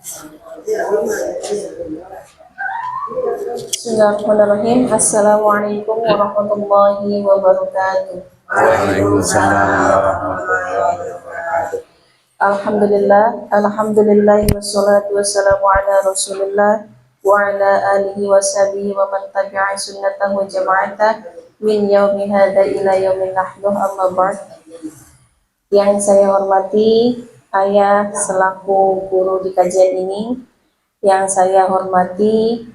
Bismillahirrahmanirrahim. Assalamualaikum warahmatullahi wabarakatuh. Waalaikumsalam warahmatullahi wabarakatuh. Alhamdulillah wassalatu wassalamu ala Rasulillah wa ala alihi washabihi wa man tabi'a sunnatahu wa jama'atah min yaumi hadza ila yaumin nahduh, amma ba'd. Yang saya hormati ayah selaku guru di kajian ini, yang saya hormati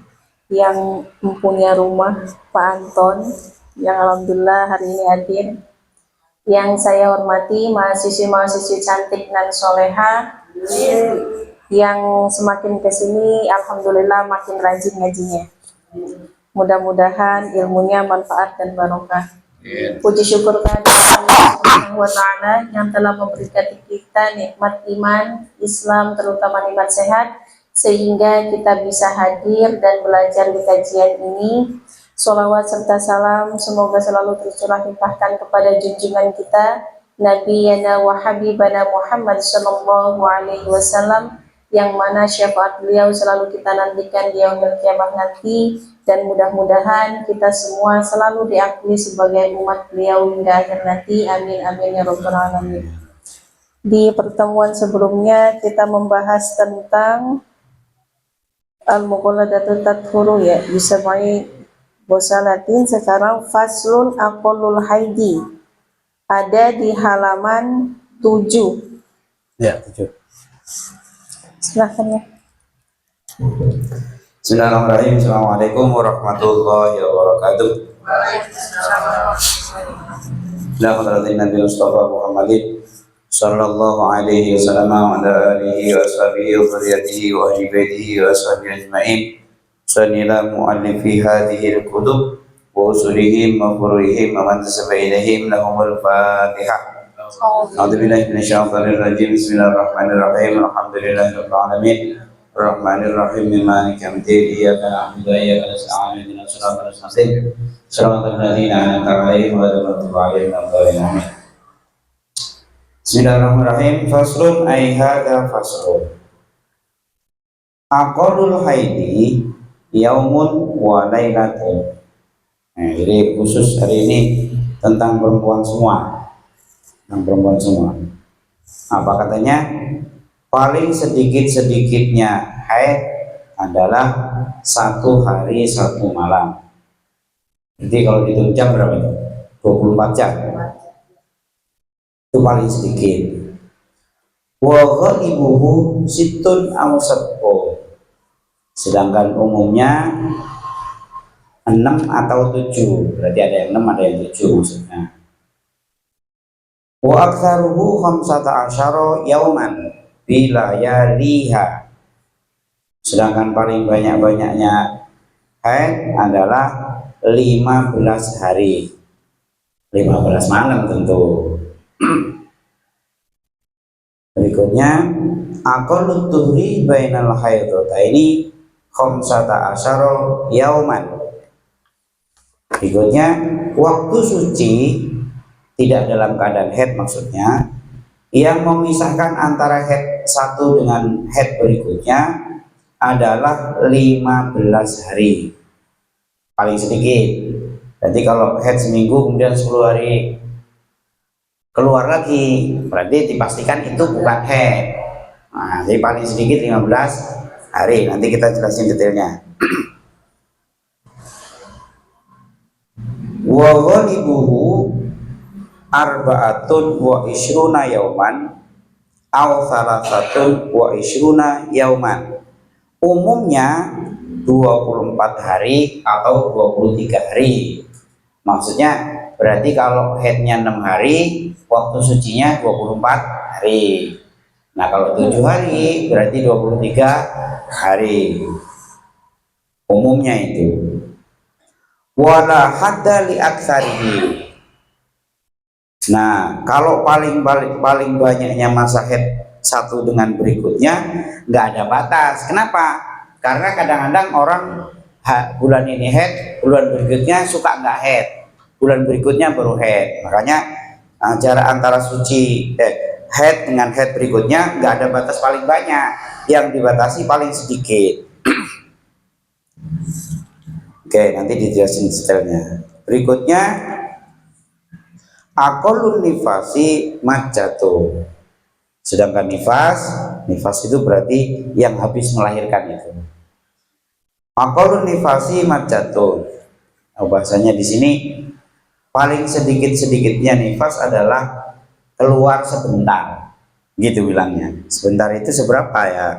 yang mempunyai rumah Pak Anton yang alhamdulillah hari ini hadir, yang saya hormati mahasiswi-mahasiswi cantik dan soleha yang semakin kesini alhamdulillah makin rajin ngajinya. Mudah-mudahan ilmunya manfaat dan barokah. Puji syukur kehadirat Allah Subhanahu wa Ta'ala yang telah memberikan kita nikmat iman, Islam, terutama nikmat sehat, sehingga kita bisa hadir dan belajar di kajian ini. Sholawat serta salam semoga selalu tercurah limpahkan kepada junjungan kita Nabiyana wa Habibana Muhammad sallallahu alaihi wasallam, yang mana syafaat beliau selalu kita nantikan di yaumil qiyamah nanti, dan mudah-mudahan kita semua selalu diakui sebagai umat beliau hingga akhir nanti. Amin amin ya rabbal alamin. Di pertemuan sebelumnya kita membahas tentang al-muqalladatu tadhuru, ya, bisa mai bahasa Latin. Sekarang faslun aqallul haidi, ada di halaman 7. Ya, 7. Silahkan ya. Bismillahirrahmanirrahim. Assalamualaikum warahmatullahi wabarakatuh. Bismillahirrahmanirrahim. Nabi Mustafa Muhammadin sallallahu alaihi wasallam wa ala alihi wa ashabihi wa dzurriyyatihi wa ahli baitihi wa ashabihi ajma'in. Sanila mu'allifi hadhihi al-kutub wa usulihim wa furu'ihim wa man tasaba ilaihim lahumul Fatihah. A'udzu billahi minasyaitonir rajim. Bismillahirrahmanirrahim. Alhamdulillahirabbil alamin. Ar-Rahmanir-Rahim. Maliki yaumiddin. Iyyaka na'budu wa iyyaka nasta'in. Ihdinas siratal mustaqim. Shiratal ladzina an'amta 'alaihim ghairil maghdubi 'alaihim waladdallin. Bismillahirrahmanirrahim. Faslun ay hadza faslun. Aqallul haidi yaumun wa lailatun. Nah, jadi khusus hari ini tentang perempuan semua. Apa katanya? Paling sedikit-sedikitnya haid adalah 1 hari 1 malam. Jadi kalau dihitung jam berapa itu? 24 jam. Itu paling sedikit. Wa ghaibuhu sittun aw sab'un. Sedangkan umumnya 6 atau 7. Berarti ada yang 6, ada yang 7 maksudnya. Wa aktsaruhu 15 yauman bilayaliha. Sedangkan paling banyak-banyaknya haid adalah 15 hari. 15 malam tentu. Berikutnya, aqallut tuhri bainal haidataini 15 yauman. Berikutnya, waktu suci tidak dalam keadaan haid maksudnya, yang memisahkan antara haid satu dengan haid berikutnya adalah 15 hari. Paling sedikit. Jadi kalau haid seminggu kemudian 10 hari keluar lagi, berarti dipastikan itu bukan haid. Nah, jadi paling sedikit 15 hari. Nanti kita jelasin detailnya. Wa ghalibuhu arba'atun wa ishruna yauman aw salasatun wa ishruna yauman. Umumnya 24 hari atau 23 hari. Maksudnya berarti kalau haidnya 6 hari, waktu sucinya 24 hari. Nah, kalau 7 hari berarti 23 hari. Umumnya itu. Wala hadda li aktsarihi. Nah, kalau paling banyaknya masa haid satu dengan berikutnya nggak ada batas. Kenapa? Karena kadang-kadang orang bulan ini haid, bulan berikutnya suka nggak haid, bulan berikutnya baru haid. Makanya jarak antara suci haid dengan haid berikutnya nggak ada batas paling banyak. yang dibatasi paling sedikit. Oke, nanti dijelasin detailnya. Berikutnya, aqallun nifasi majjatu. Sedangkan nifas itu berarti yang habis melahirkan itu. Aqallun nifasi majjatu. Nah, bahasanya di sini paling sedikit-sedikitnya nifas adalah keluar sebentar. Gitu bilangnya. Sebentar itu seberapa ya?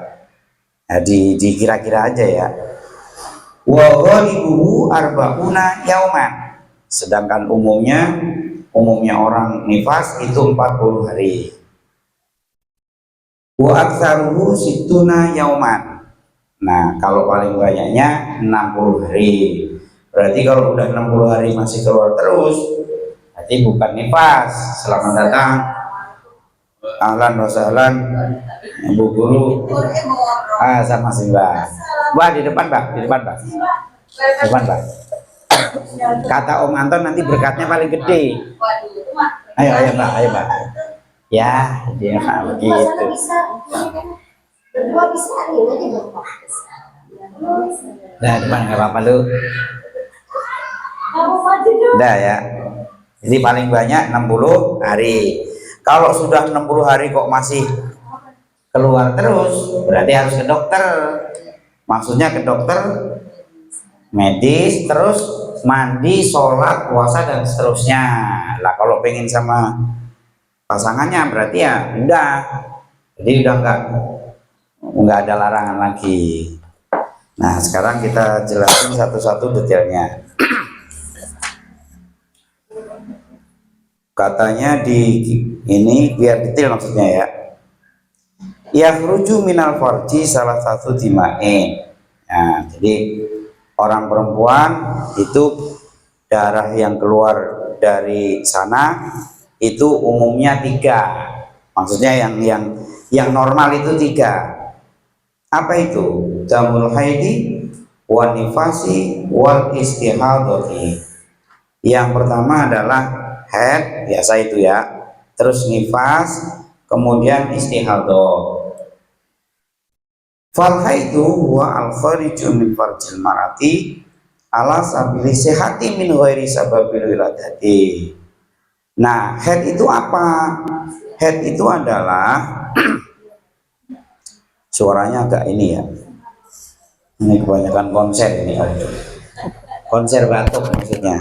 Nah, dikira-kira aja ya. Wa ghalibuhu arba'una yauman. Sedangkan umumnya orang nifas itu 40 hari. Wa aktsaruhu situna yauman. Nah, kalau paling banyaknya 60 hari. Berarti kalau udah 60 hari masih keluar terus, berarti bukan nifas. Selamat datang. Ahlan wa sahlan Bu Guru. Sama sih Mbak. Mbak di depan Mbak, di depan Mbak. Depan Mbak. Kata Om Anton nanti berkatnya paling gede. Ayo Mbak, ayo Mbak. Ya, dia begitu. Nah, depan nggak apa-apa lu. Udah ya. Jadi paling banyak 60 hari. Kalau sudah 60 hari kok masih keluar terus, berarti harus ke dokter. Maksudnya ke dokter medis, terus mandi, sholat, puasa dan seterusnya. Lah kalau pengen sama pasangannya berarti ya udah. Jadi udah nggak ada larangan lagi. Nah sekarang kita jelasin satu-satu detailnya. Katanya di ini biar detail maksudnya ya. Yakhruju minal farji salah satu dima'in. Nah, jadi orang perempuan itu darah yang keluar dari sana itu umumnya 3. Maksudnya yang normal itu 3. Apa itu? Damul haidi, wan nifasi, wal istihadati. Yang pertama adalah haid, biasa itu ya. Terus nifas, kemudian istihadah. Fal haidu huwa al khariju min farjil marati ala sabili sehati min ghairi sababil wiladati. Nah, haid itu apa? Haid itu adalah suaranya agak ini ya. Ini kebanyakan konser ini. Konser batuk maksudnya.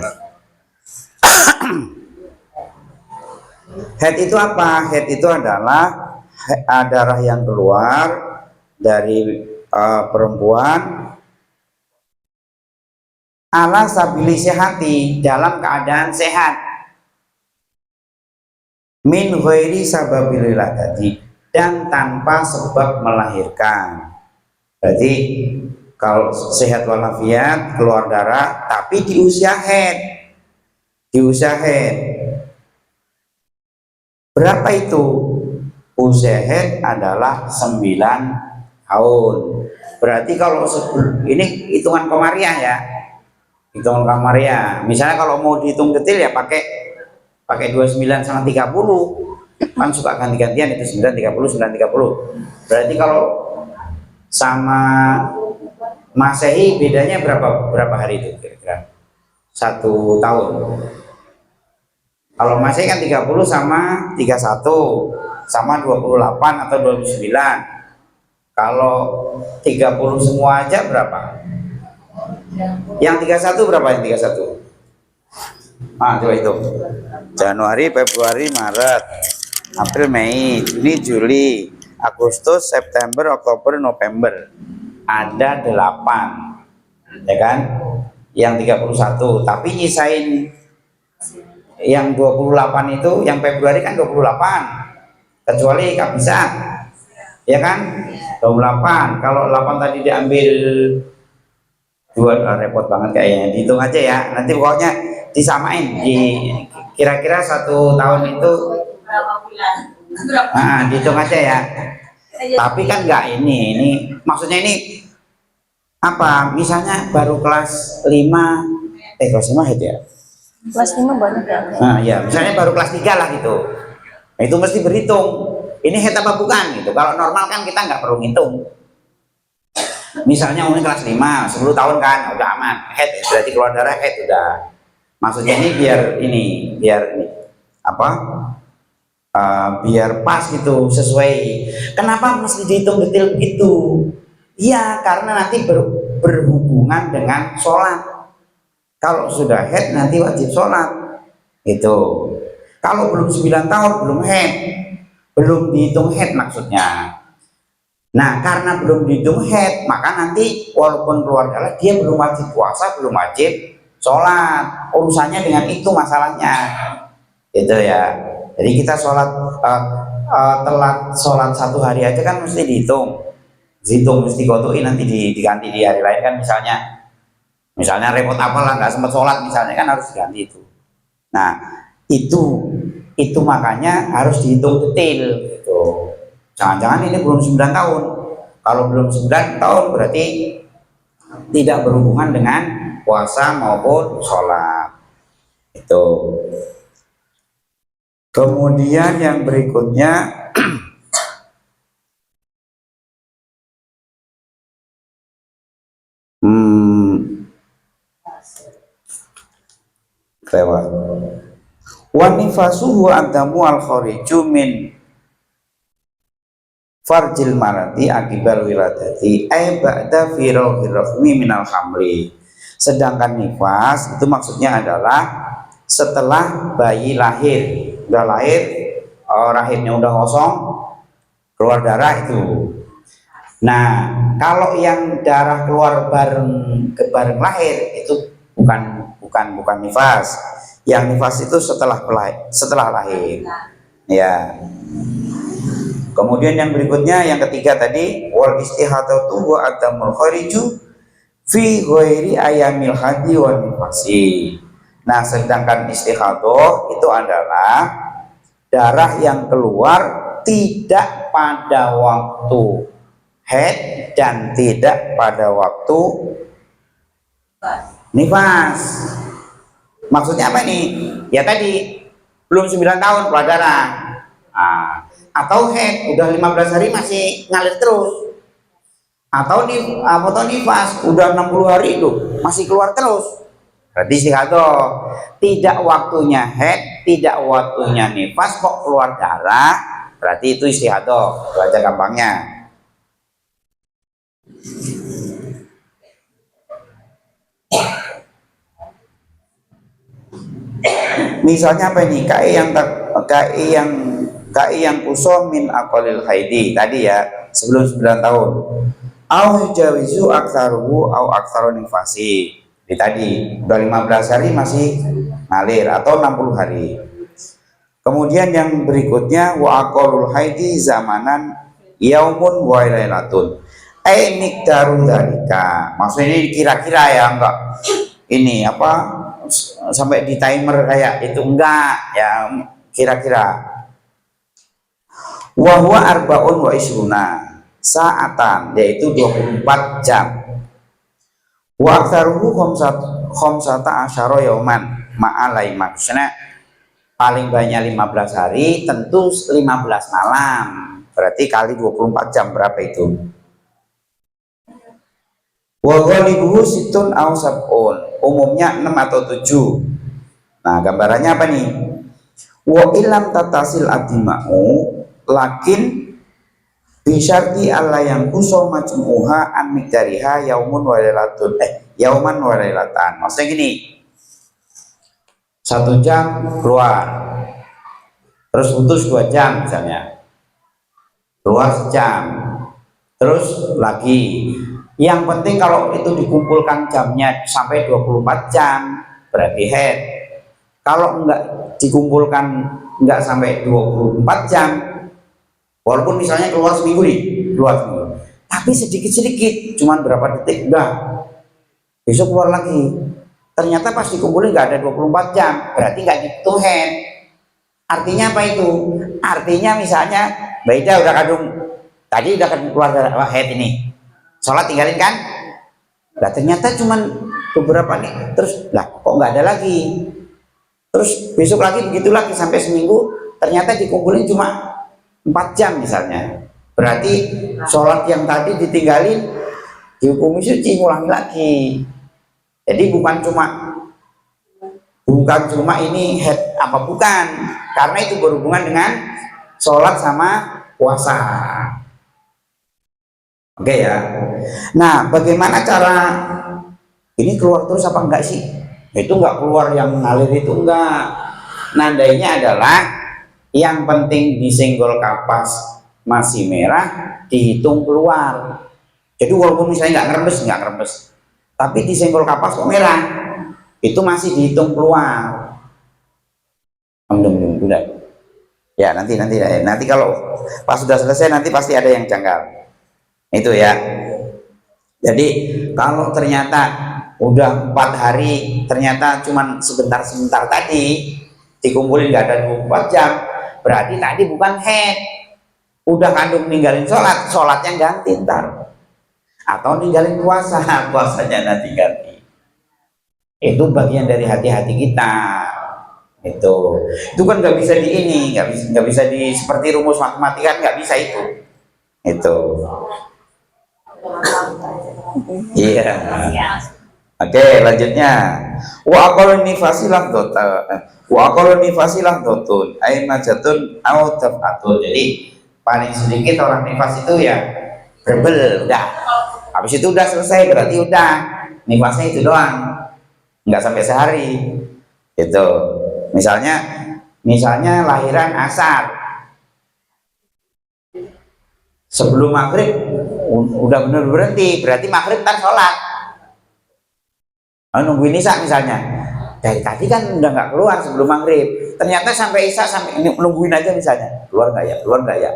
Haid itu apa? Haid itu adalah darah yang keluar dari perempuan ala sabili sehati, dalam keadaan sehat, min ghairi sababil wiladati, dan tanpa sebab melahirkan. Berarti kalau sehat walafiat, keluar darah tapi di usia haid. Berapa itu? Usia haid adalah 9 tahun. Berarti kalau ini hitungan komariah ya. Hitungan komariah. Misalnya kalau mau dihitung detail ya pakai 29 sama 30. Kan suka ganti-gantian itu 9 30 9 30. Berarti kalau sama Masehi bedanya berapa hari itu kira-kira? 1 tahun. Kalau Masehi kan 30 sama 31 sama 28 atau 29. Kalau 30 semua aja berapa? Yang 31 berapa yang 31? Coba itu. Januari, Februari, Maret, April, Mei, Juni, Juli, Agustus, September, Oktober, November. Ada 8. Ya kan? Yang 31, tapi nyisain yang 28 itu, yang Februari kan 28. Kecuali kabisan. Ya kan? 28. Kalau 8 tadi diambil 2, repot banget kayaknya. Dihitung aja ya. Nanti pokoknya disamain kira-kira 1 tahun itu berapa bulan? Dihitung aja ya. Tapi kan enggak ini maksudnya ini apa? Misalnya baru kelas 5 kelas 5 itu ya. Kelas 5 banyak ya. Nah, ya, misalnya baru kelas 3 lah gitu. Nah, itu mesti berhitung. ini head apa bukan gitu. Kalau normal kan kita nggak perlu ngitung. Misalnya umur kelas 5, 10 tahun kan udah aman, head berarti keluar darah head udah. Maksudnya ini biar ini apa? Biar pas gitu, sesuai. Kenapa mesti dihitung detail begitu? Iya, karena nanti berhubungan dengan sholat. Kalau sudah head nanti wajib sholat. Itu. Kalau belum 9 tahun belum head, belum dihitung head maksudnya. Nah, karena belum dihitung head, maka nanti walaupun keluar darah dia belum wajib puasa, belum wajib sholat. Urusannya dengan itu masalahnya. Itu ya. Jadi kita sholat telat sholat 1 hari aja kan mesti dihitung, mesti kotuin nanti diganti di hari lain kan misalnya repot apalah nggak sempat sholat misalnya kan harus diganti itu. Nah itu makanya harus dihitung detail gitu. Jangan-jangan ini belum 9 tahun. Kalau belum 9 tahun berarti tidak berhubungan dengan puasa maupun sholat itu. Kemudian yang berikutnya lewat wa nifasuhu adamu al khariju min farjil marati akibal wiladati ay ba'da firahir rahmi minal hamli. Sedangkan nifas itu maksudnya adalah setelah bayi lahir, udah lahir, rahimnya udah kosong, keluar darah itu. Nah, kalau yang darah keluar bareng lahir itu bukan nifas. Yang nifas itu setelah lahir. Ya. Kemudian yang berikutnya yang ketiga tadi wal istihadatu wa adamul khariju fi ghairi ayamil hadi wa nifasi. Nah, sedangkan istihadah itu adalah darah yang keluar tidak pada waktu haid dan tidak pada waktu nifas. Maksudnya apa nih? Ya tadi belum 9 tahun keluar darah. Atau haid udah 15 hari masih ngalir terus. Atau nifas udah 60 hari itu masih keluar terus. Berarti istihadah. Tidak waktunya haid, tidak waktunya nifas kok keluar darah, berarti itu istihadah. Baca gampangnya. Misalnya apa ini? KI yang kusum min aqalil haidi tadi ya, sebelum 9 tahun. Au jawizu aktsaruhu au aktsaru nifasi. Tadi udah 15 hari masih ngalir atau 60 hari. Kemudian yang berikutnya wa aqalul haidi zamanan yaumun wa lailatun. Miqdaru dzalika. Maksudnya ini kira-kira ya, enggak ini apa sampai di timer kayak itu enggak ya, kira-kira. Wa huwa arbaun wa isruna saatan, yaitu 24 jam. Wa aktsaruhu khamsata asyara yauman ma'alai, maksudnya paling banyak 15 hari tentu 15 malam, berarti kali 24 jam berapa itu? Wa ghalibuhu situn aw sab'un, umumnya 6 atau 7. Nah, gambarannya apa nih? Wa ilam tatasil adima'u lakin bisyarti Allah yang kuso majmuha an miqdariha yaumun wa lailatun yauman wa lailatan. Maksudnya gini, 1 jam keluar terus putus 2 jam misalnya, keluar sejam terus lagi. Yang penting kalau itu dikumpulkan jamnya sampai 24 jam berarti head. Kalau enggak dikumpulkan enggak sampai 24 jam, walaupun misalnya keluar seminggu nih, tapi sedikit-sedikit, cuman berapa detik udah, besok keluar lagi. Ternyata pas dikumpulin nggak ada 24 jam, berarti nggak dihitung head. Artinya apa itu? Artinya misalnya Mbak Ida udah kadung, tadi udah keluar darah head ini, sholat tinggalin kan? Lah ternyata cuman beberapa nih, terus lah kok nggak ada lagi. Terus besok lagi begitu lagi sampai seminggu, ternyata dikumpulin cuma 4 jam misalnya, berarti sholat yang tadi ditinggalin dihukumi suci, ngulangi lagi. Jadi bukan cuma ini head apa, bukan, karena itu berhubungan dengan sholat sama puasa. Oke ya. Nah, bagaimana cara ini keluar terus apa enggak sih? Itu enggak keluar yang ngalir itu enggak. Nandainya adalah yang penting disenggol kapas masih merah dihitung keluar. Jadi walaupun misalnya nggak ngerembes, tapi disenggol kapas kok merah, itu masih dihitung keluar. Udah. Ya nanti kalau pas sudah selesai nanti pasti ada yang janggal. Itu ya. Jadi kalau ternyata udah 4 hari ternyata cuman sebentar tadi dikumpulin nggak ada 24 jam, berarti tadi bukan head, udah kandung ninggalin sholatnya ganti ntar, atau ninggalin puasanya nanti ganti. Itu bagian dari hati-hati kita. Itu kan nggak bisa nggak bisa di seperti rumus matematika, nggak bisa itu. Iya. Oke, lanjutnya. Wa aqallu nifasilah dotun ay majatun au tafatun. Jadi paling sedikit orang nifas itu ya berbel, udah. Habis itu udah selesai, berarti udah nifasnya itu doang, nggak sampai sehari. Itu misalnya lahiran asar, sebelum maghrib udah bener berhenti, berarti maghrib ntar sholat. Nungguin isya misalnya, dari tadi kan udah nggak keluar sebelum maghrib, ternyata sampai isya, sampai nungguin aja misalnya, keluar nggak ya,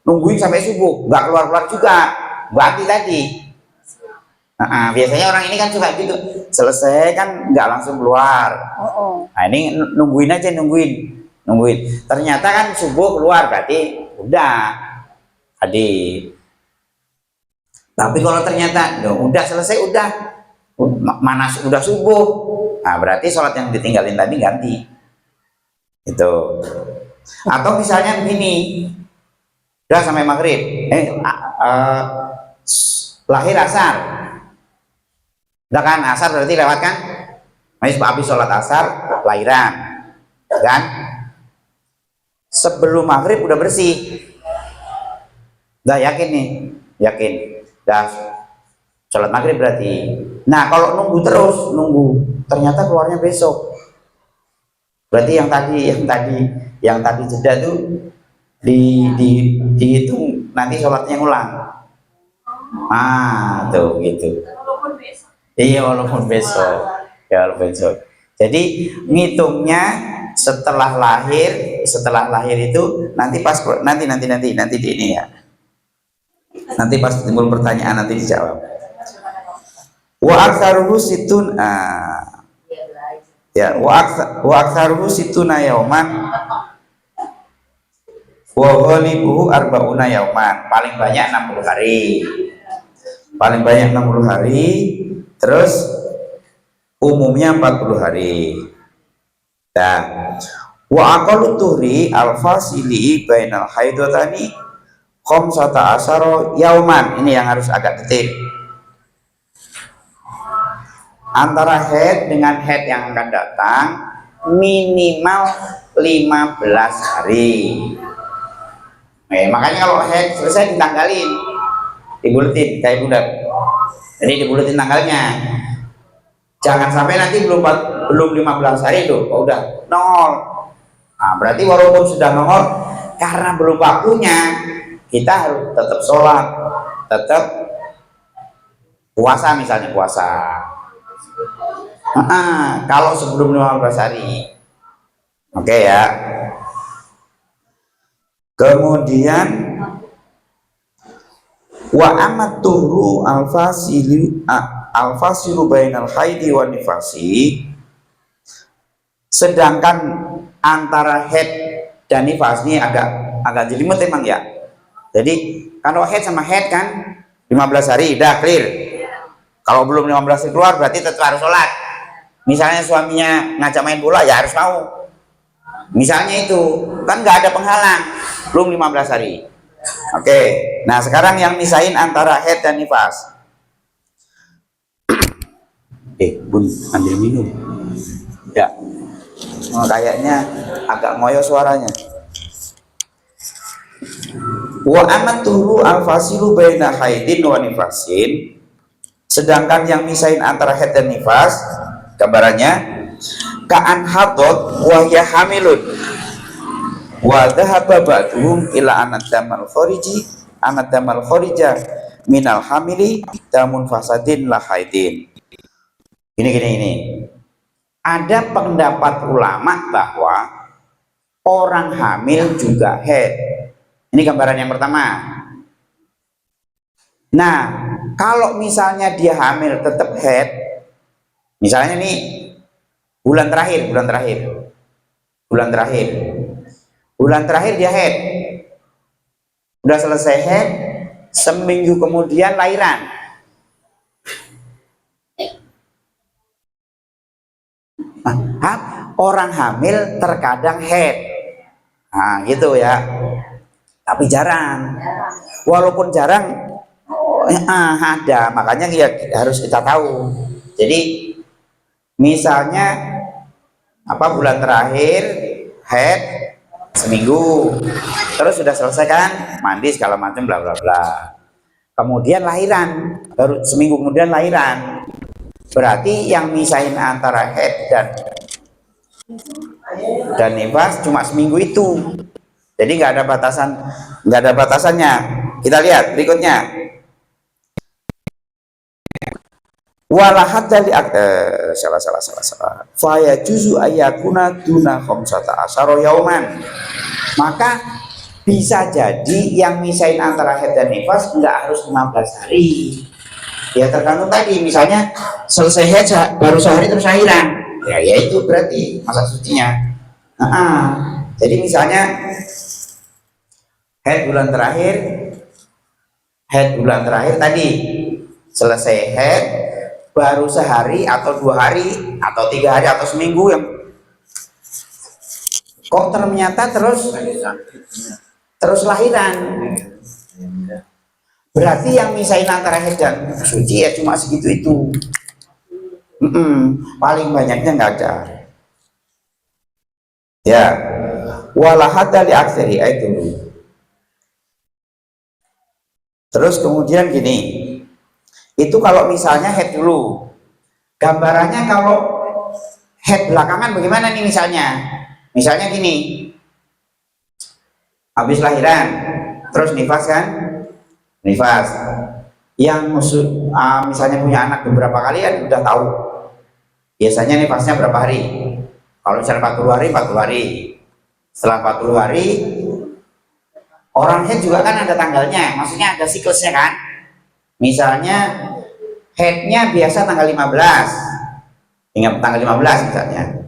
nungguin sampai subuh nggak keluar juga, berarti tadi. Biasanya orang ini kan suka gitu, selesai kan nggak langsung keluar. Nah ini nungguin aja, nungguin. Ternyata kan subuh keluar, berarti udah adik. Tapi kalau ternyata udah selesai, udah subuh, nah berarti sholat yang ditinggalin tadi ganti. Itu. Atau misalnya begini, udah sampai maghrib, lahir asar. Udah kan, asar berarti lewat kan? Habis sholat asar, lahiran, kan? Sebelum maghrib udah bersih. Udah yakin nih, udah sholat maghrib berarti. Nah kalau nunggu ternyata keluarnya besok, berarti yang tadi jeda tuh dihitung nanti sholatnya ngulang. Tuh gitu. Iya, walaupun besok. Jadi ngitungnya setelah lahir itu nanti di ini ya. Nanti pas timbul pertanyaan nanti dijawab. Wa aktsaruhu situn wa aktsaruhu situna yauman wa ghalibuhu arba'una yauman. Paling banyak 60 hari. Terus umumnya 40 hari. Nah, wa aqallu tuhri al-fasili bainal haidotani khamsata asyara yauman. Ini yang harus agak detail. Antara head dengan head yang akan datang minimal 15 hari. Makanya kalau head selesai ditanggalin, dibuletin kayak budak. Jadi dibuletin tanggalnya. Jangan sampai nanti belum 15 hari tuh, udah nongol. Nah, berarti walaupun sudah nongol, karena belum waktunya, kita harus tetap sholat, tetap puasa misalnya kalau sebelum 15 hari. Oke ya. Kemudian wa amat tuhru al-fasilu bainal haidi wa nifasi. Sedangkan antara head dan nifas ini agak jelimet emang ya. Jadi kalau head sama head kan 15 hari udah clear. Kalau belum 15 hari keluar berarti tetap harus sholat. Misalnya suaminya ngajak main bola ya harus mau. Misalnya itu kan nggak ada penghalang, belum 15 hari. Oke, nah sekarang yang misahin antara haid dan nifas. Bun, ambil minum. Ya, kayaknya agak ngoyo suaranya. Wa amaturu al-fasilu baina haidin wa nifasin. Sedangkan yang misahin antara haid dan nifas, gambarannya ka'an hadot wa hiya hamilun wa dhahaba ba'duhum ila anadamal kharija minal hamili damun fasadin la haidin. Ini. Ada pendapat ulama bahwa orang hamil juga haid. Ini gambaran yang pertama. Nah, kalau misalnya dia hamil tetap haid, misalnya nih bulan terakhir dia haid, udah selesai haid, seminggu kemudian lahiran. Orang hamil terkadang haid, nah gitu ya, tapi jarang. Walaupun jarang, ada, makanya ya harus kita tahu. Jadi misalnya bulan terakhir haid seminggu, terus sudah selesai kan, mandi segala macam bla bla bla, kemudian lahiran, baru seminggu kemudian lahiran. Berarti yang misahin antara haid dan nifas cuma seminggu itu. Jadi nggak ada batasannya. Kita lihat berikutnya. Walahat dari salah. Faya juzu ayakuna duna khamsata asyara yauman. Maka bisa jadi yang misahin antara haid dan nifas nggak harus 15 hari. Ya tergantung tadi, misalnya selesai haid baru sehari terus lahiran, ya itu berarti masa sucinya. Jadi misalnya haid bulan terakhir tadi selesai haid baru sehari atau 2 hari atau 3 hari atau seminggu, yang kok ternyata terus lahiran. Berarti yang misahin antara haid dan suci ya cuma segitu itu. Paling banyaknya nggak ada. Ya, walahat dari aksari itu. Terus kemudian gini, itu kalau misalnya haid dulu, gambarannya kalau haid belakangan bagaimana nih misalnya? Misalnya gini, habis lahiran, terus nifas kan? Nifas yang misalnya punya anak beberapa kali kan udah tahu biasanya nifasnya berapa hari. Kalau misalnya 40 hari, setelah 40 hari orang haid juga kan ada tanggalnya, maksudnya ada siklusnya kan. Misalnya haidnya biasa tanggal 15, ingat tanggal 15 misalnya.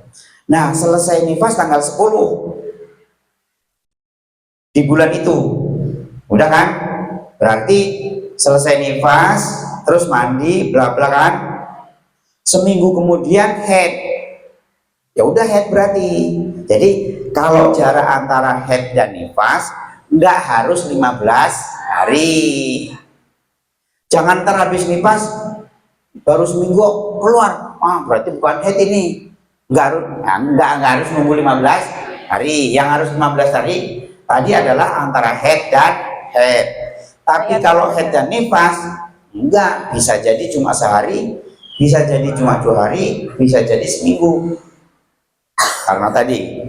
Nah selesai nifas tanggal 10 di bulan itu, udah kan? Berarti selesai nifas, terus mandi, bla bla kan, seminggu kemudian haid, ya udah haid berarti. Jadi kalau jarak antara haid dan nifas nggak harus 15 hari. Jangan terhabis nifas baru seminggu keluar, berarti bukan haid ini. Nggak harus nunggu 15 hari. Yang harus 15 hari tadi adalah antara haid dan haid. Tapi kalau haid dan nifas enggak, bisa jadi cuma sehari, bisa jadi cuma 2 hari, bisa jadi seminggu. Karena tadi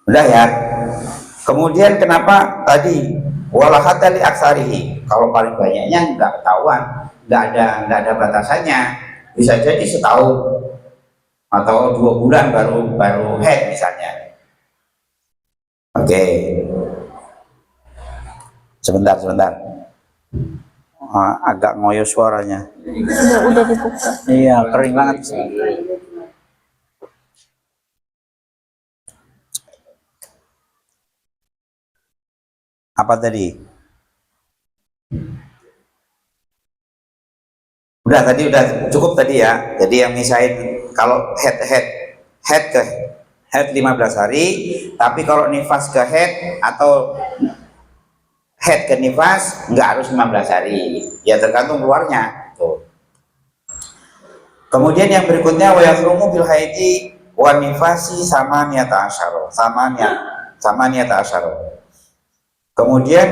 udah ya. Kemudian kenapa tadi walahat dari aksarihi? Kalau paling banyaknya enggak ketahuan, enggak ada batasannya. Bisa jadi setahun atau 2 bulan baru haid misalnya. Oke. Sebentar. Agak ngoyo suaranya. Udah dibuka. Iya, kering banget. Apa tadi? Udah cukup tadi ya. Jadi yang misahin kalau head Haid 15 hari, tapi kalau nifas ke haid atau haid ke nifas nggak harus 15 hari. Ya tergantung keluarnya. Tuh. Kemudian yang berikutnya wa yakhrumu bil haidi wa nifasi samaniyata asyara. Kemudian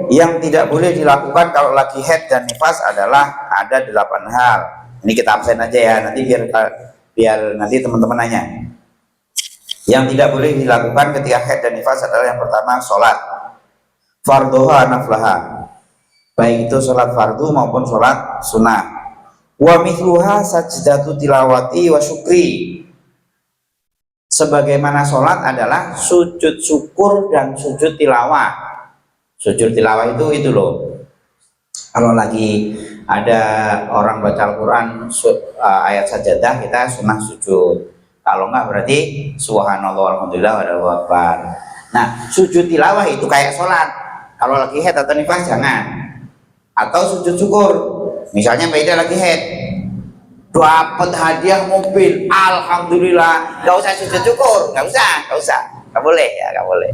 yang tidak boleh dilakukan kalau lagi haid dan nifas adalah ada 8 hal. Ini kita absen aja ya, nanti biar nanti teman-teman nanya. Yang tidak boleh dilakukan ketika haid dan nifas adalah yang pertama sholat fardhuha naflaha, baik itu sholat fardu maupun sholat sunnah. Wa mithluha sajdatu tilawati wa syukri, sebagaimana sholat adalah sujud syukur dan sujud tilawah. Sujud tilawah itu loh, kalau lagi ada orang baca Al-Quran ayat sajadah, kita sunnah sujud. Kalau enggak berarti subhanallah alhamdulillah wallahu akbar. Nah, sujud tilawah itu kayak sholat. Kalau lagi haid atau nifas jangan. Atau sujud syukur, misalnya Mbak Ida lagi haid, dapat hadiah mobil, alhamdulillah, nggak usah sujud syukur, nggak usah, nggak boleh ya, nggak boleh.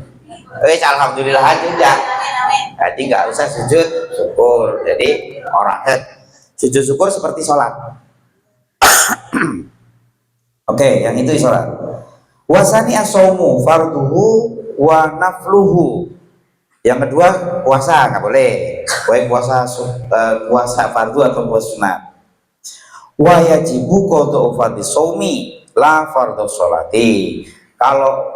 Wes alhamdulillah aja udah. Jadi nggak usah sujud syukur. Jadi orang haid sujud syukur seperti sholat. Oke, yang itu sholat. Wasani as-saumu farduhu wa nafluhu. Yang kedua puasa nggak boleh, baik puasa fardu atau puasa sunat. Wa yajibu qada'u fardhi shaumi la fardhu sholati. Kalau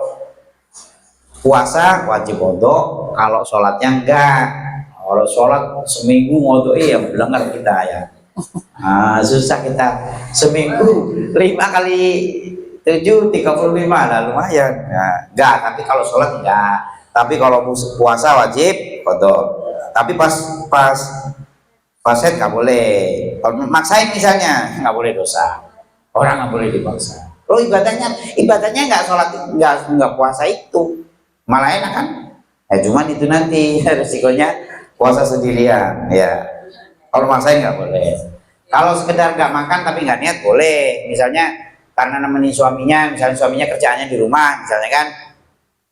puasa wajib qada, kalau sholatnya enggak. Kalau sholat seminggu qada ya belengar kita ya. Nah, susah kita seminggu 5 kali 7 35 lah lumayan. Nah, enggak, tapi kalau sholat enggak. Tapi kalau puasa wajib qada. Tapi pas haid nggak boleh. Kalau maksain misalnya nggak boleh dosa. Orang nggak boleh dipaksa. Lo ibadahnya nggak sholat, nggak puasa itu, malah enak kan? Ya cuman itu nanti resikonya puasa sendirian ya. Kalau maksain nggak boleh. Kalau sekedar nggak makan tapi nggak niat boleh. Misalnya karena nemenin suaminya, misalnya suaminya kerjaannya di rumah, misalnya kan.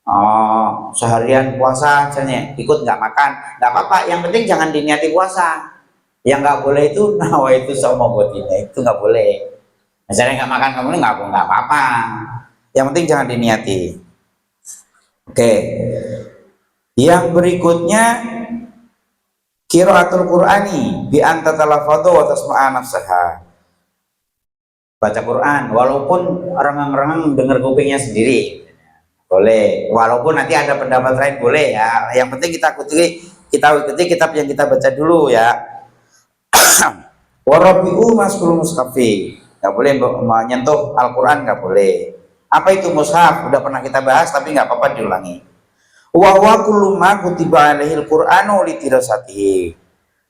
Oh, seharian puasa misalnya ikut nggak makan, nggak apa-apa. Yang penting jangan diniati puasa. Yang nggak boleh itu itu sama buat ini, itu nggak boleh. Misalnya nggak makan kamu nggak apa-apa. Yang penting jangan diniati. Oke. Yang berikutnya qiraatul Qur'ani bi anta talafadhu wa tasma'a nafsaha. Baca Quran walaupun rengang-rengang dengar kupingnya sendiri. Boleh, walaupun nanti ada pendapat lain boleh ya. Yang penting kita ikuti kitab yang kita baca dulu ya. Warabi'u maskul muskafi, nggak boleh menyentuh Al-Quran, nggak boleh. Apa itu mushaf? Udah pernah kita bahas tapi nggak apa-apa diulangi. Wa huwa kullu ma kutiba alaihil Qur'anu litirasatihi,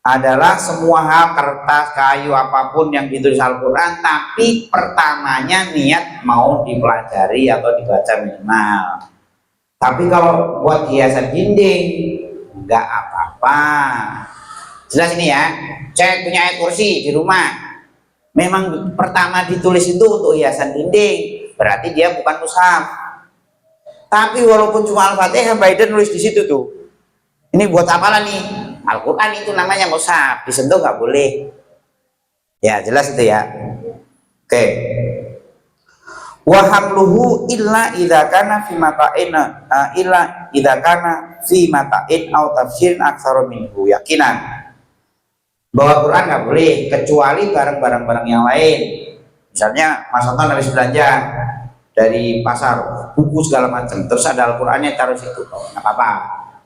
adalah semua hal kertas, kayu, apapun yang ditulis Al-Quran tapi pertamanya niat mau dipelajari atau dibaca minimal. Tapi kalau buat hiasan dinding nggak apa-apa. Jelas ini ya, cek punya ayat kursi di rumah, memang pertama ditulis itu untuk hiasan dinding, berarti dia bukan mushaf. Tapi walaupun cuma Al-Fatihah, Biden nulis di situ tuh, ini buat apalah nih? Al-Quran itu namanya mushaf, disentuh nggak boleh. Ya jelas itu ya. Oke. Wa hamluhu illa idza kana fi mata'in illa idza kana fi mata'in aw tafsirin aktsara minhu yakinan. Bawa Quran nggak boleh kecuali barang-barang yang lain. Misalnya Mas Anton habis belanja dari pasar, buku segala macam, terus ada Al-Qurannya taruh situ, nggak apa-apa.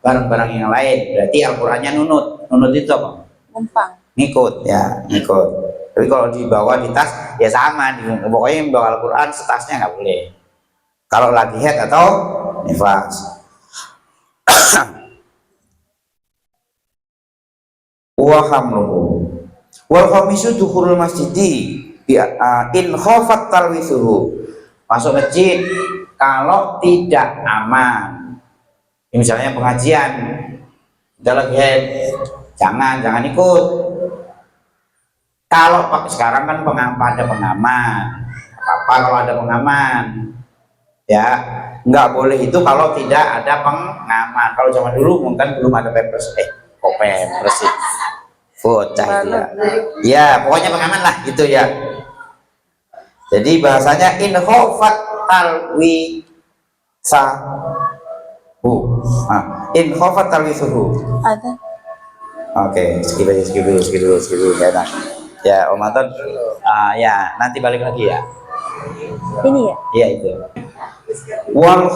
Barang-barang yang lain berarti Al-Qurannya nunut itu apa? Numpang. Ngikut ya, ngikut. Tapi kalau dibawa di tas ya sama, pokoknya bawa Al-Quran setasnya nggak boleh. Kalau lagi haid atau nifas. Wa hamluhu wal khamisu dukhulul masjidi in khafat talwisuhu, masuk masjid kalau tidak aman. Misalnya pengajian udah lagi haid, jangan ikut. Kalau sekarang kan ada pengaman, apa kalau ada pengaman. Ya, nggak boleh itu kalau tidak ada pengaman. Kalau zaman dulu mungkin belum ada pampers. Kok pampers sih? Bocah itu ya. Ya, pokoknya pengaman lah gitu ya. Jadi bahasanya in khofat talwi sahu. In khofat talwi suhu. Ada. Oke, skip aja, skip dulu ya. Nah. Ya, Om Anton, ya nanti balik lagi ya. Ini ya? Iya itu. Wal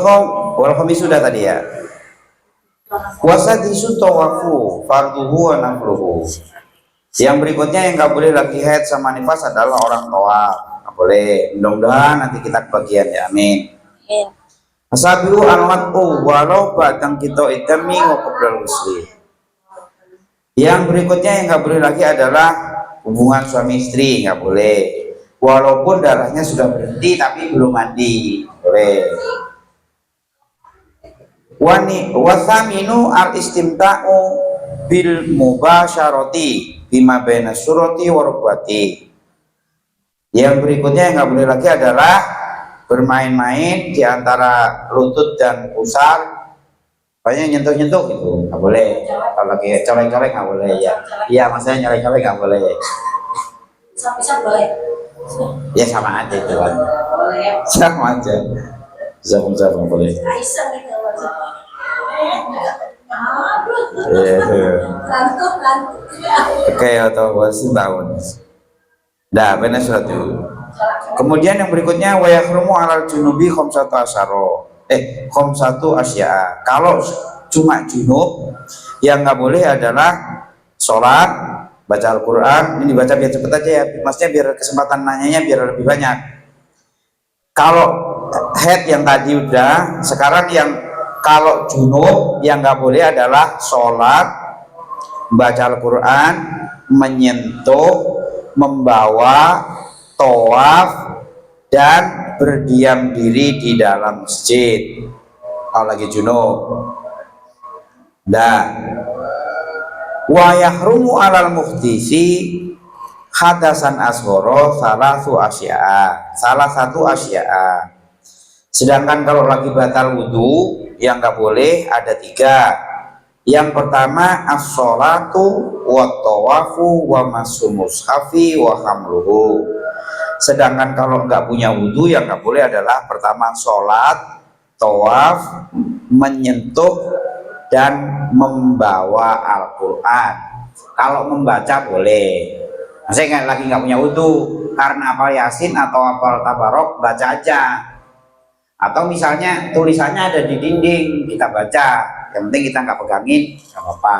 khamis sudah tadi ya. Wasadisu tawafu farduhu wa nafluhu. Yang berikutnya yang nggak boleh lagi haid sama nifas adalah orang tawaf. Nggak boleh. Mudah-mudahan nanti kita kebagian ya. Amin. Amin. Asabihu al-mat'u walau batang kita itami wa qabla usli. Yang berikutnya yang nggak boleh lagi adalah hubungan suami istri, nggak boleh. Walaupun darahnya sudah berhenti tapi belum mandi, boleh. Wasaminu al istimta'u bil mubasyarati bima baina surati wa rukbati. Yang berikutnya yang nggak boleh lagi adalah bermain-main di antara lutut dan pusar. Pokoknya nyentuh-nyentuh gitu, nggak boleh. Kalau lagi colek-colek nggak boleh ya. Iya, maksudnya nyolek-nyolek nggak boleh. Ya sama aja itu kan. Sama aja. Sama boleh. Oke, atau masih tahun. Dah, benar surat itu. Kemudian yang berikutnya wayahrumu alal junubi khamsatu asyara. Khamsatu asya. Kalau cuma junub, yang nggak boleh adalah sholat, baca Al-Quran. Ini baca biar cepet aja ya, maksudnya biar kesempatan nanyanya biar lebih banyak. Kalau head yang tadi udah, sekarang yang kalau junub yang nggak boleh adalah sholat, baca Al-Quran, menyentuh, membawa, tawaf, dan berdiam diri di dalam masjid kalau lagi junub. Dan wa yahrumu alal muhdisi hadasan asghara salah satu asya'a. Sedangkan kalau lagi batal wudhu yang nggak boleh ada 3. Yang pertama as-sholatu wa tawafu wa masu mushafi wa hamluhu. Sedangkan kalau nggak punya wudhu yang nggak boleh adalah pertama sholat, tawaf, menyentuh dan membawa Al-Quran. Kalau membaca boleh. Maksudnya lagi nggak punya wudhu karena hafal Yasin atau hafal Tabarok, baca aja. Atau misalnya tulisannya ada di dinding, kita baca. Yang penting kita nggak pegangin, nggak apa-apa.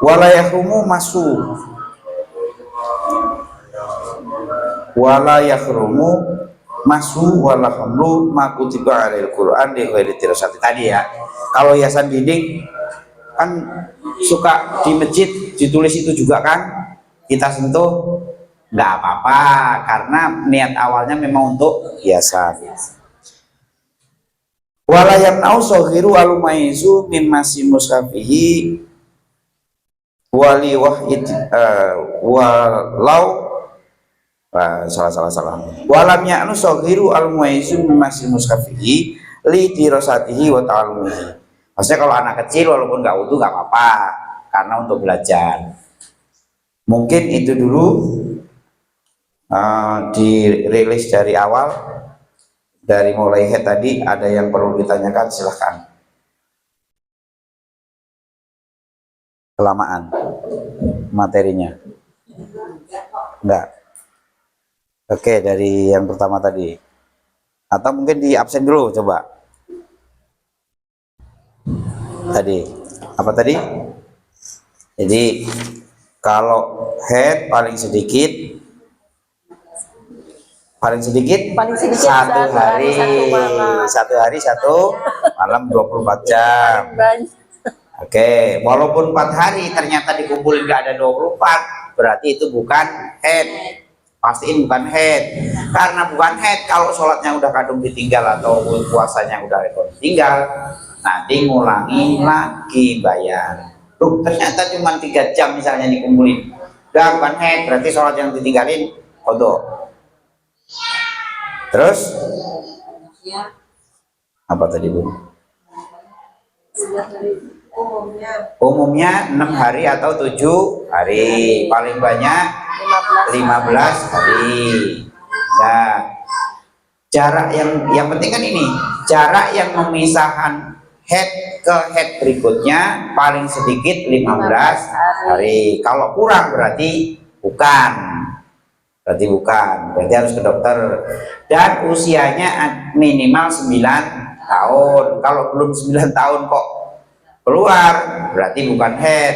Walayahrumu masu walahamlu makutiba alil Quran di ghairi tirasati tadi ya. Kalau hiasan dinding kan suka di masjid ditulis itu juga kan, kita sentuh nggak apa-apa karena niat awalnya memang untuk hiasan. Walayamnau sohiru alumaizu min masih mushafihi wali wahid walau salah walam ya'nu sohiru alumaizu min masih mushafihi li dirasatihi wa ta'alumihi. Maksudnya kalau anak kecil walaupun nggak wudhu nggak apa-apa karena untuk belajar. Mungkin itu dulu dirilis dari awal. Dari mulai head tadi ada yang perlu ditanyakan, silahkan. Kelamaan materinya. Enggak. Oke, dari yang pertama tadi. Atau mungkin di absen dulu coba. Tadi. Apa tadi? Jadi kalau head paling sedikit satu hari satu malam 24 jam. Oke, walaupun 4 hari ternyata dikumpulin nggak ada 24, berarti itu bukan head. Pastiin bukan head. Karena bukan head, kalau sholatnya udah kadung ditinggal atau puasanya udah ditinggal, nanti ngulangi lagi bayar. Tuh, ternyata cuma 3 jam misalnya dikumpulin. Udah bukan haid, berarti sholat yang ditinggalin kodok. Terus apa tadi Bu? Umumnya 6 hari atau 7 hari, paling banyak 15 hari. Nah, jarak yang penting kan ini, jarak yang memisahkan head ke head berikutnya paling sedikit 15 hari. Kalau kurang berarti bukan. Berarti harus ke dokter. Dan usianya minimal 9 tahun. Kalau belum 9 tahun kok keluar, berarti bukan head.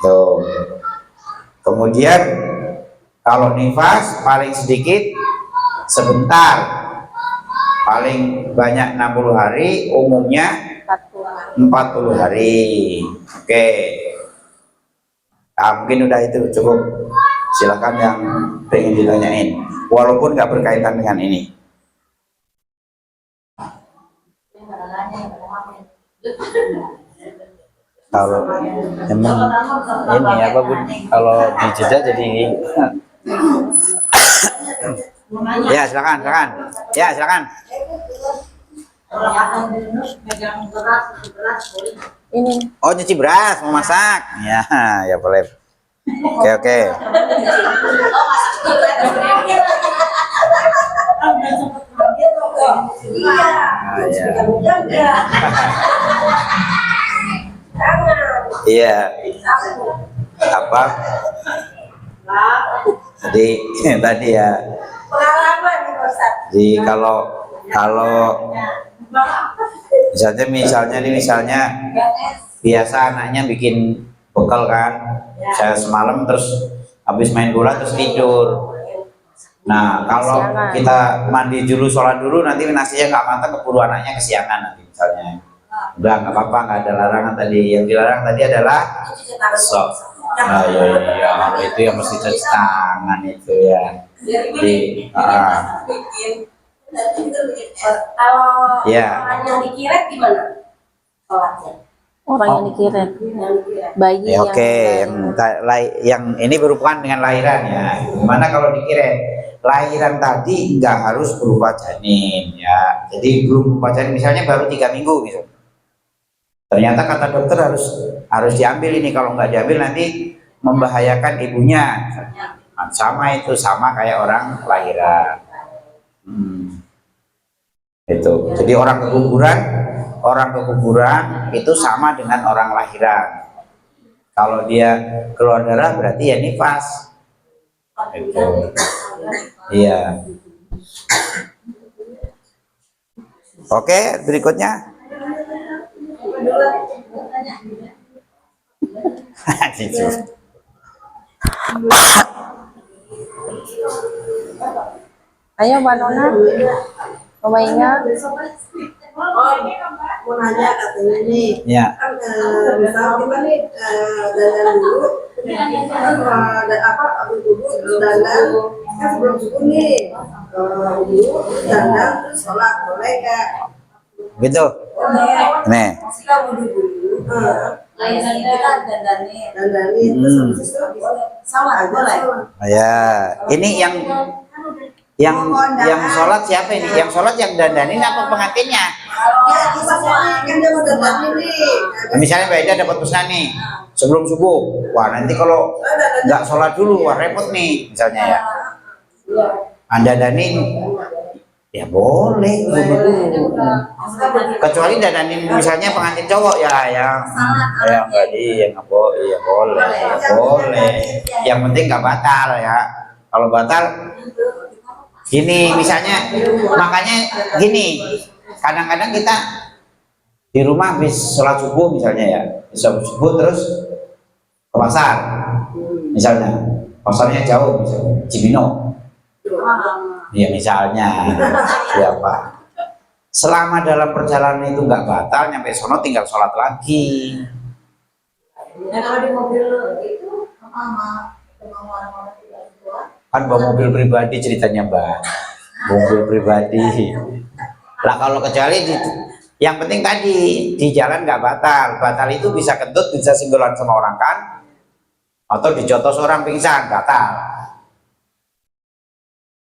Tuh. Kemudian kalau nifas paling sedikit sebentar, paling banyak 60 hari, umumnya 40 hari. Oke. Nah, mungkin udah itu cukup. Silakan yang pengen ditanyain, walaupun nggak berkaitan dengan ini. Kalau emang ini apa Bun? Kalau di Jeddah jadi ya silakan. Ya silakan. Ini Oh nyuci beras, mau masak? Ya, ya boleh. Oke. Iya. Apa? Tadi ya. Jadi kalau misalnya biasa anaknya bikin bekal kan, saya semalam terus habis main bola terus tidur. Nah kalau kita mandi dulu, sholat dulu, nanti nasinya nggak matang, keburu anaknya kesiangan nanti misalnya. Udah nggak apa-apa, nggak ada larangan tadi. Yang dilarang tadi adalah sok. Nah, iya, kalau itu yang mesti cuci tangan itu ya. Kalau Ya. orang yang dikiret gimana sholatnya? orang yang dikirim, bayi Ya, oke, yang ini berhubungan dengan lahiran ya. Gimana kalau dikirim? Lahiran tadi nggak harus berupa janin ya. Jadi belum berupa janin, misalnya baru 3 minggu gitu. Ternyata kata dokter harus diambil ini, kalau nggak diambil nanti membahayakan ibunya. Sama kayak orang lahiran. Itu. Jadi orang keguguran itu sama dengan orang lahiran. Kalau dia keluar darah berarti ya nifas. Itu. Iya. Oke, berikutnya. Ayo Mbak Nona, Mama Inga. Mau nanya katanya nih, Ya. kan misal kita nih dandan dulu, ada apa abis dulu dandan kan sebelum subuh nih, dulu dandan terus sholat boleh nggak? Gitu. Nih. Kita wudhu dulu, layanan kita dandanin, terus habis itu sholat boleh. Ya, ini yang sholat siapa ini? Yang sholat yang dandanin apa pengantinnya? Ya, misalnya kan dia mau dandanin nih. Misalnya Mbak Ida dapat pesan nih sebelum subuh. Wah nanti kalau nggak sholat dulu, wah repot nih misalnya ya. Anda dandanin, ya boleh. Kecuali dandanin misalnya pengantin cowok ya, yang nggak boleh, ya boleh. Yang penting nggak batal ya. Kalau batal gini misalnya, makanya gini, kadang-kadang kita di rumah habis sholat subuh misalnya ya, sholat subuh terus ke pasar misalnya, pasarnya jauh misalnya Cibino ya misalnya, siapa, selama dalam perjalanan itu nggak batal, nyampe sono tinggal sholat lagi. Kalau di mobil itu Kan bawa mobil pribadi ceritanya Mbak, mobil pribadi lah. Kalau kecuali Yang penting tadi di jalan nggak batal. Batal itu bisa kentut, bisa singgolan sama orang kan, atau dijotos orang pingsan, batal.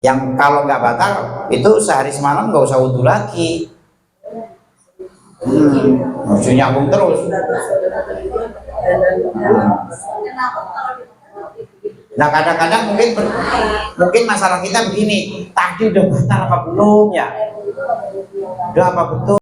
Yang kalau nggak batal itu sehari semalam nggak usah wudhu lagi. Harus nyambung terus. Nah kadang-kadang mungkin masalah kita begini, tadi udah batal apa belum ya? Udah apa betul?